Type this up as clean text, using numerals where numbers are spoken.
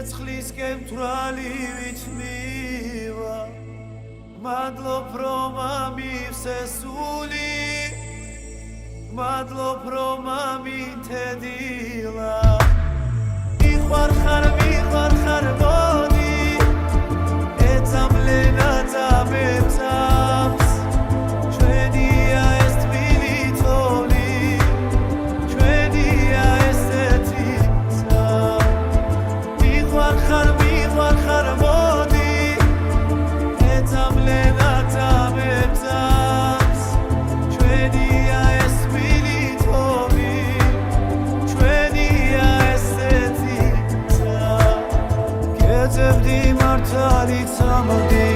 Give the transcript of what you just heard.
ცეცხლისკენ თვალივით მივა მადლობ რომ ამივსე სული მადლობ რომ ამითედილა მიყვარხარ მოდი ეწამლენა წამებწამს ჩვენია ეს თბილი თოვლი ჩვენია ეს ეთიცა მიყვარხარ მოდი ეწამლენა წამებწამს ჩვენია ეს თბილი თოვლი ჩვენია ეს ეთიცა გეძებდი მართალიც ამოდი